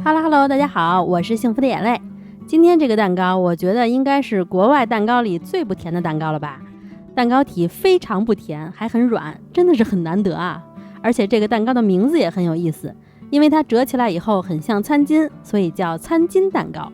Hello， 大家好，我是幸福的眼泪。今天这个蛋糕，我觉得应该是国外蛋糕里最不甜的蛋糕了吧？蛋糕体非常不甜，还很软，真的是很难得啊！而且这个蛋糕的名字也很有意思，因为它折起来以后很像餐巾，所以叫餐巾蛋糕。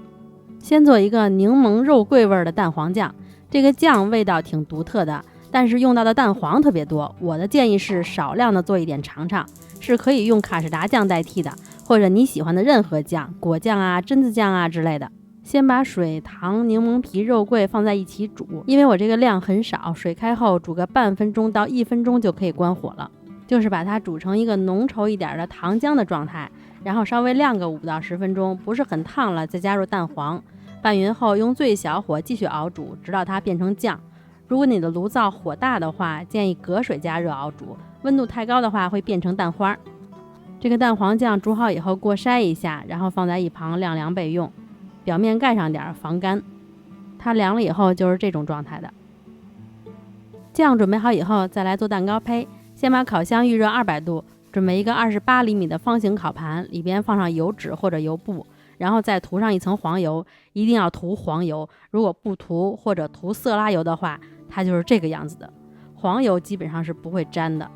先做一个柠檬肉桂味的蛋黄酱，这个酱味道挺独特的，但是用到的蛋黄特别多。我的建议是少量的做一点尝尝，是可以用卡士达酱代替的，或者你喜欢的任何酱，果酱啊、榛子酱啊之类的。先把水、糖、柠檬皮、肉桂放在一起煮，因为我这个量很少，水开后煮个半分钟到1分钟就可以关火了。就是把它煮成一个浓稠一点的糖浆的状态，然后稍微晾个5到10分钟，不是很烫了，再加入蛋黄，拌匀后用最小火继续熬煮，直到它变成酱。如果你的炉灶火大的话，建议隔水加热熬煮，温度太高的话会变成蛋花。这个蛋黄酱煮好以后过筛一下，然后放在一旁晾凉备用，表面盖上点防干。它凉了以后就是这种状态的。酱准备好以后再来做蛋糕胚，先把烤箱预热200度，准备一个28厘米的方形烤盘，里边放上油纸或者油布，然后再涂上一层黄油，一定要涂黄油，如果不涂或者涂色拉油的话，它就是这个样子的，黄油基本上是不会粘的。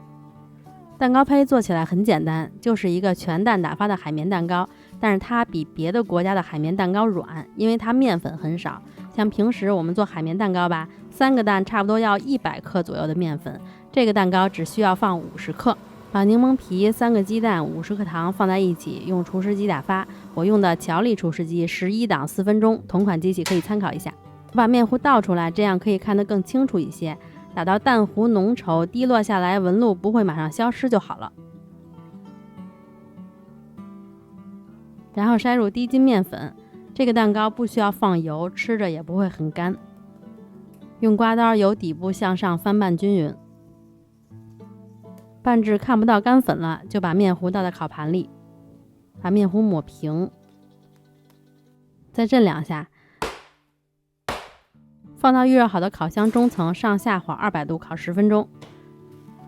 蛋糕胚做起来很简单，就是一个全蛋打发的海绵蛋糕，但是它比别的国家的海绵蛋糕软，因为它面粉很少。像平时我们做海绵蛋糕吧，3个蛋差不多要100克左右的面粉，这个蛋糕只需要放50克。把柠檬皮、3个鸡蛋、50克糖放在一起，用厨师机打发。我用的乔力厨师机11档4分钟，同款机器可以参考一下。我把面糊倒出来，这样可以看得更清楚一些。打到蛋糊浓稠，滴落下来纹路不会马上消失就好了。然后筛入低筋面粉，这个蛋糕不需要放油，吃着也不会很干。用刮刀由底部向上翻拌均匀，拌至看不到干粉了，就把面糊倒在烤盘里，把面糊抹平，再震2下，放到预热好的烤箱中层，上下火200度烤10分钟。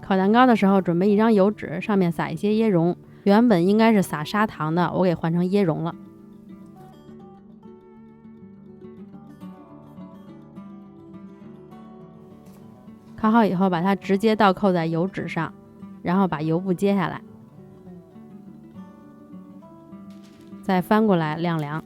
烤蛋糕的时候准备一张油纸，上面撒一些椰蓉，原本应该是撒砂糖的，我给换成椰蓉了。烤好以后把它直接倒扣在油纸上，然后把油布揭下来，再翻过来晾凉。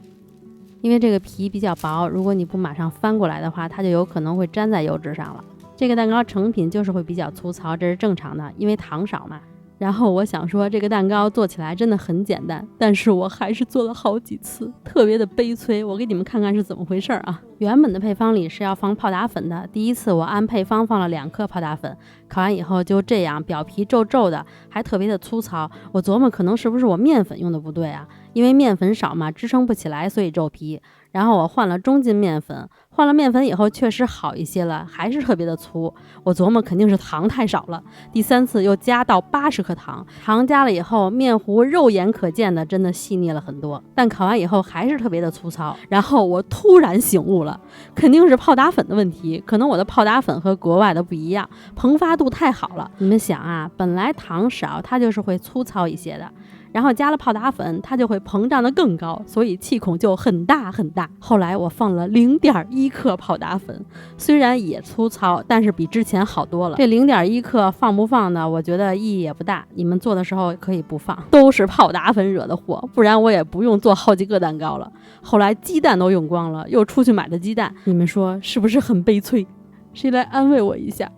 因为这个皮比较薄，如果你不马上翻过来的话，它就有可能会粘在油纸上了。这个蛋糕成品就是会比较粗糙，这是正常的，因为糖少嘛。然后我想说，这个蛋糕做起来真的很简单，但是我还是做了好几次，特别的悲催。我给你们看看是怎么回事啊。原本的配方里是要放泡打粉的，第一次我按配方放了2克泡打粉，烤完以后就这样，表皮皱皱的，还特别的粗糙。我琢磨可能是不是我面粉用的不对啊，因为面粉少嘛，支撑不起来，所以皱皮。然后我换了中筋面粉，换了面粉以后确实好一些了，还是特别的粗。我琢磨肯定是糖太少了，第3次又加到80克糖，糖加了以后，面糊肉眼可见的真的细腻了很多，但烤完以后还是特别的粗糙。然后我突然醒悟了，肯定是泡打粉的问题，可能我的泡打粉和国外的不一样，膨发度太好了。你们想啊，本来糖少，它就是会粗糙一些的。然后加了泡打粉，它就会膨胀得更高，所以气孔就很大很大。后来我放了0.1克泡打粉，虽然也粗糙，但是比之前好多了。这0.1克放不放呢？我觉得意义也不大，你们做的时候可以不放，都是泡打粉惹的祸，不然我也不用做好几个蛋糕了。后来鸡蛋都用光了，又出去买的鸡蛋，你们说是不是很悲催？谁来安慰我一下？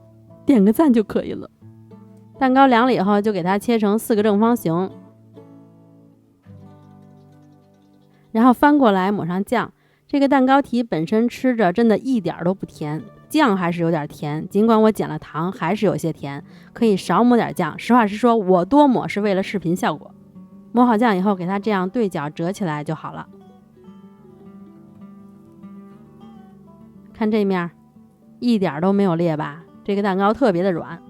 点个赞就可以了。蛋糕凉了以后，就给它切成4个正方形。然后翻过来抹上酱，这个蛋糕体本身吃着真的一点都不甜，酱还是有点甜，尽管我减了糖还是有些甜，可以少抹点酱。实话实说，我多抹是为了视频效果。抹好酱以后，给它这样对角折起来就好了。看这面，一点都没有裂吧？这个蛋糕特别的软。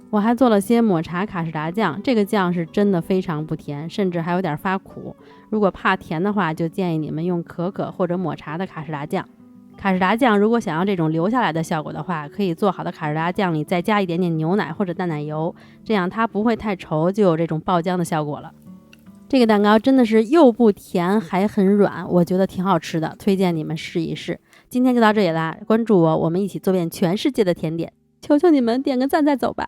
我还做了些抹茶卡士达酱，这个酱是真的非常不甜，甚至还有点发苦。如果怕甜的话，就建议你们用可可或者抹茶的卡士达酱。卡士达酱如果想要这种留下来的效果的话，可以做好的卡士达酱里再加一点点牛奶或者淡奶油，这样它不会太稠，就有这种爆浆的效果了。这个蛋糕真的是又不甜还很软，我觉得挺好吃的，推荐你们试一试。今天就到这里啦，关注我，我们一起做遍全世界的甜点，求求你们点个赞再走吧。